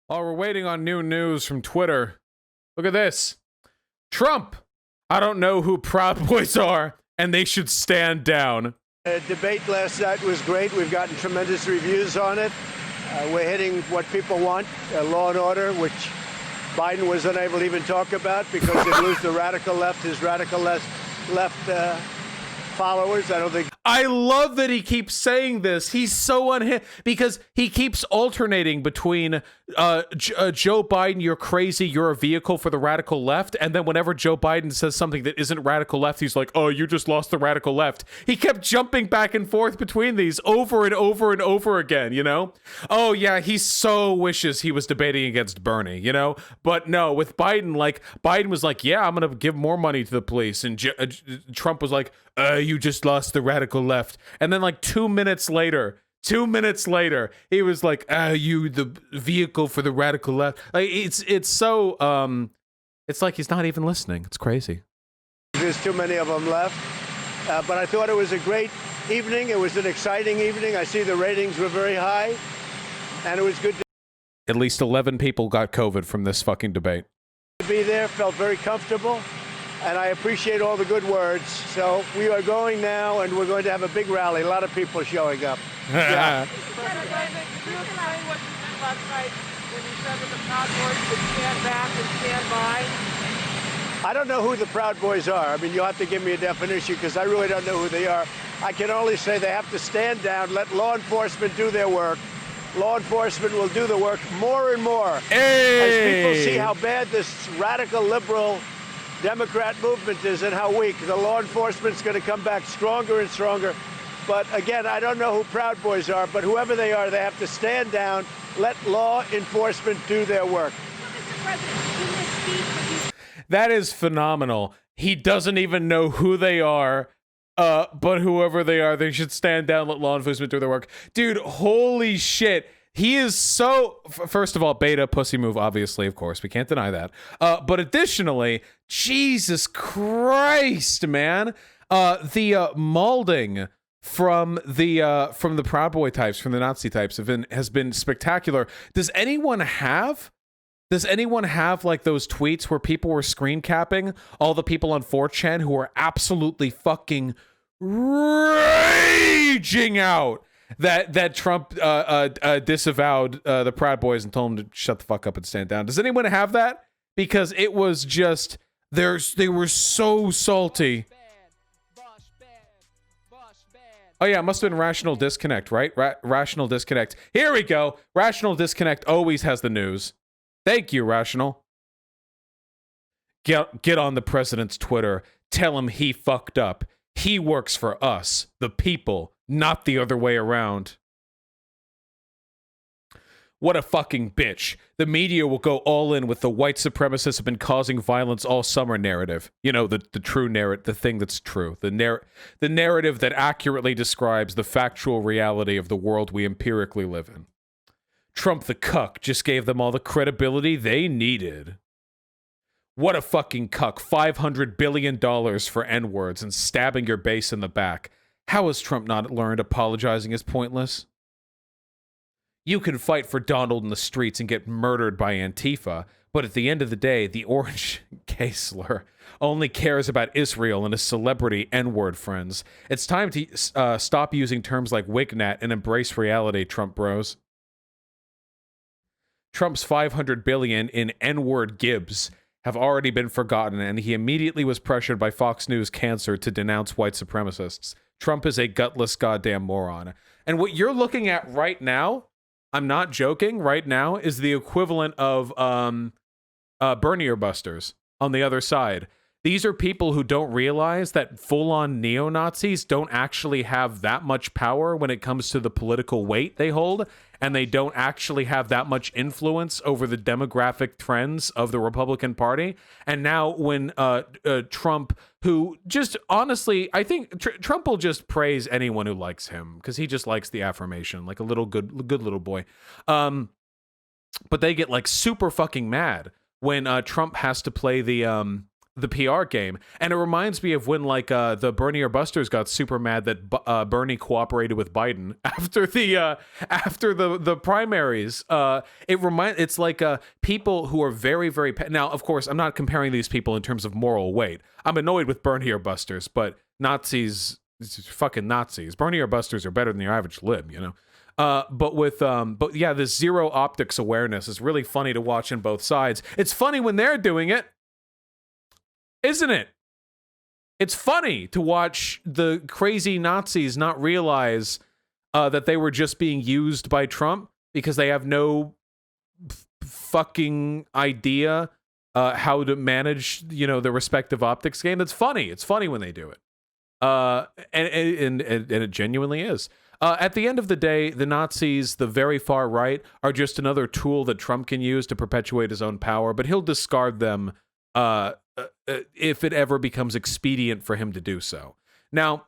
While we're waiting on new news from Twitter, look at this. Trump, I don't know who Proud Boys are, and they should stand down. The debate last night was great. We've gotten tremendous reviews on it. We're hitting what people want, law and order, which Biden was unable to even talk about because he'd lose the radical left, his radical left followers. I don't think. I love that he keeps saying this. He's so unhinged because he keeps alternating between Joe Biden, you're crazy, you're a vehicle for the radical left, and then whenever Joe Biden says something that isn't radical left, he's like, oh, you just lost the radical left. He kept jumping back and forth between these over and over and over again, you know? Oh, yeah, he so wishes he was debating against Bernie, you know? But no, with Biden, like, Biden was like, yeah, I'm going to give more money to the police, and Trump was like, you just lost the radical left. And then like 2 minutes later, he was like, you the vehicle for the radical left. Like it's so it's like he's not even listening. It's crazy. There's too many of them left. But I thought it was a great evening. It was an exciting evening. I see the ratings were very high, and it was good to At least 11 people got COVID from this fucking debate. be there. Felt very comfortable. And I appreciate all the good words. So we are going now, and we're going to have a big rally. A lot of people showing up. Yeah. Could you explain what you meant last night when you said that the Proud Boys would stand back and stand by? I don't know who the Proud Boys are. I mean, you'll have to give me a definition because I really don't know who they are. I can only say they have to stand down, let law enforcement do their work. Law enforcement will do the work more and more. Hey! As people see how bad this radical liberal Democrat movement is and how weak. The law enforcement's going to come back stronger and stronger. But again, I don't know who Proud Boys are, but whoever they are, they have to stand down, let law enforcement do their work. Mr. President, in this speech, That is phenomenal. He doesn't even know who they are. But whoever they are, they should stand down, let law enforcement do their work. Dude, holy shit. He is so, first of all, beta pussy move, obviously, of course. We can't deny that. But additionally, Jesus Christ, man. The molding from the Proud Boy types, from the Nazi types, has been spectacular. Does anyone have like those tweets where people were screen capping all the people on 4chan who were absolutely fucking raging out that Trump disavowed the Proud Boys and told them to shut the fuck up and stand down? Does anyone have that? Because it was just they were so salty. Oh yeah, it must have been Rational Disconnect, right? Rational Disconnect. Here we go. Rational Disconnect always has the news. Thank you, Rational. Get on the president's Twitter. Tell him he fucked up. He works for us, the people, not the other way around. What a fucking bitch. The media will go all in with the white supremacists have been causing violence all summer narrative. You know, the true narrative, the thing that's true. The narrative that accurately describes the factual reality of the world we empirically live in. Trump the cuck just gave them all the credibility they needed. What a fucking cuck. $500 billion for N-words and stabbing your base in the back. How has Trump not learned apologizing is pointless? You can fight for Donald in the streets and get murdered by Antifa, but at the end of the day, the orange gay slur only cares about Israel and his celebrity N-word friends. It's time to stop using terms like Wignat and embrace reality, Trump bros. Trump's $500 billion in N-word gibs have already been forgotten, and he immediately was pressured by Fox News Cancer to denounce white supremacists. Trump is a gutless goddamn moron. And what you're looking at right now, I'm not joking, right now, is the equivalent of Bernier busters on the other side. These are people who don't realize that full-on neo-Nazis don't actually have that much power when it comes to the political weight they hold, and they don't actually have that much influence over the demographic trends of the Republican Party. And now when Trump, who just honestly, I think Trump will just praise anyone who likes him because he just likes the affirmation, like a little good little boy. But they get like super fucking mad when Trump has to play the the PR game. And it reminds me of when like the Bernie or Busters got super mad that Bernie cooperated with Biden after the primaries. It's like people who are very, very now, of course, I'm not comparing these people in terms of moral weight. I'm annoyed with Bernie or Busters, but Nazis, fucking Nazis. Bernie or Busters are better than the average lib, you know. But yeah, this zero optics awareness is really funny to watch in both sides. It's funny when they're doing it, isn't it? It's funny to watch the crazy Nazis not realize that they were just being used by Trump because they have no fucking idea how to manage, you know, the respective optics game. That's funny. It's funny when they do it. And it genuinely is. At the end of the day, the Nazis, the very far right, are just another tool that Trump can use to perpetuate his own power, but he'll discard them if it ever becomes expedient for him to do so. Now,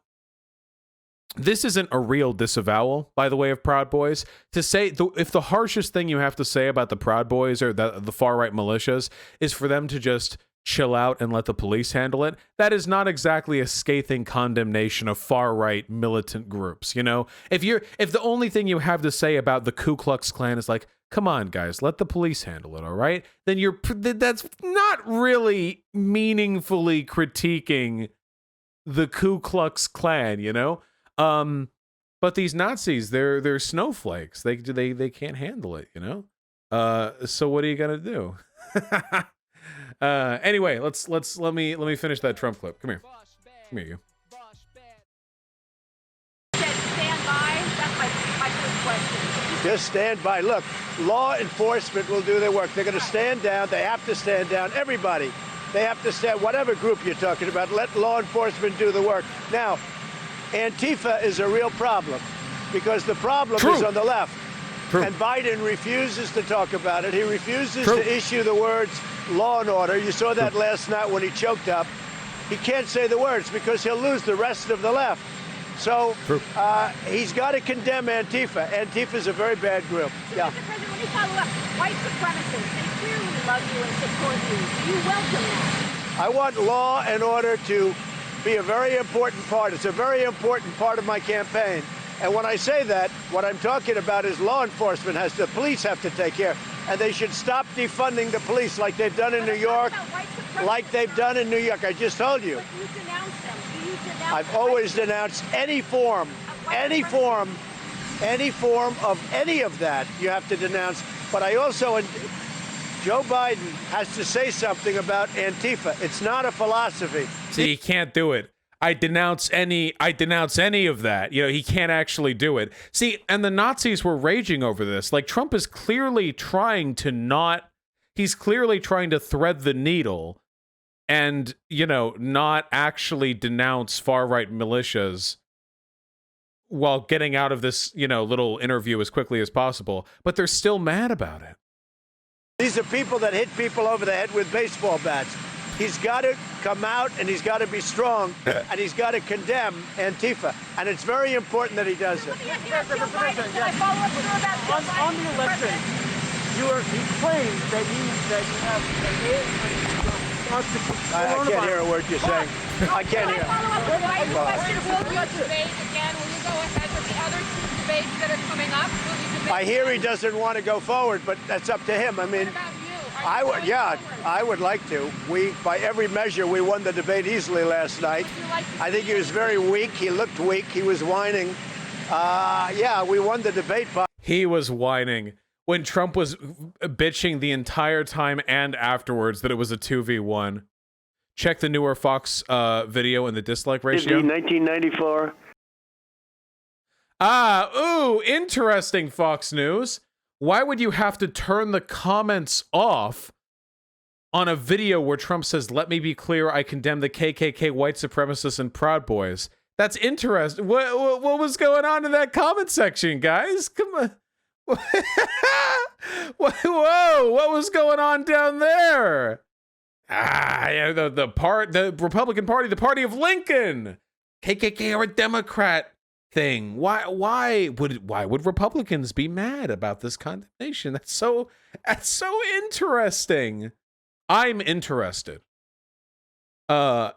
this isn't a real disavowal, by the way, of Proud Boys. To say, if the harshest thing you have to say about the Proud Boys or the far-right militias is for them to just chill out and let the police handle it, that is not exactly a scathing condemnation of far-right militant groups, you know? If the only thing you have to say about the Ku Klux Klan is like, come on, guys, let the police handle it, all right? Then that's not really meaningfully critiquing the Ku Klux Klan, you know? But these Nazis, they're snowflakes. They can't handle it, you know? So what are you gonna do? Anyway, let me finish that Trump clip. Come here. Come here, you. Stand by. That's my first question. Just stand by. Look, law enforcement will do their work. They're going to stand down. They have to stand down. Everybody. They have to stand, whatever group you're talking about, let law enforcement do the work. Now, Antifa is a real problem because the problem is on the left. True. And Biden refuses to talk about it. He refuses True. to issue the words law and order. You saw that last night when he choked up. He can't say the words because he'll lose the rest of the left. So he's got to condemn Antifa. Antifa is a very bad group. Yeah. Mr. President, let me follow up. White supremacists, they clearly love you and support you. Do you welcome that? I want law and order to be a very important part. It's a very important part of my campaign. And when I say that, what I'm talking about is law enforcement the police have to take care. And they should stop defunding the police like they've done in New York. Like they've done in New York. I just told you. But you denounce them. Do you denounce I've always denounced any form of any of that you have to denounce. But I also, Joe Biden has to say something about Antifa. It's not a philosophy. See, he can't do it. I denounce any of that. You know, he can't actually do it. See, and the Nazis were raging over this. Like, Trump is clearly trying to he's clearly trying to thread the needle and, you know, not actually denounce far-right militias while getting out of this, you know, little interview as quickly as possible. But they're still mad about it. These are people that hit people over the head with baseball bats. He's got to come out and he's got to be strong and he's got to condemn Antifa. And it's very important that he does it. Can I follow up with you about Joe Biden? On the election, you claim that you have I can't hear a word you're saying. I can't hear. Follow up with Biden question. Will you debate again? Will you go ahead with the other two debates that are coming up? Will you debate? I hear he doesn't want to go forward, but that's up to him. I mean, What about you? I would, yeah, I would like to. By every measure, we won the debate easily last night. I think he was very weak. He looked weak. He was whining. Yeah, we won the debate. He was whining when Trump was bitching the entire time and afterwards that it was a 2v1. Check the newer Fox video and the dislike ratio. 1994. Interesting, Fox News. Why would you have to turn the comments off on a video where Trump says, "Let me be clear, I condemn the KKK, white supremacists, and Proud Boys"? That's interesting. What was going on in that comment section, guys? Come on. Whoa, what was going on down there? Yeah, the Republican Party, the party of Lincoln. KKK are a Democrat thing. Why would Republicans be mad about this condemnation? That's so interesting. I'm interested.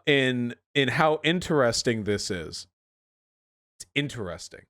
in how interesting this is. It's interesting.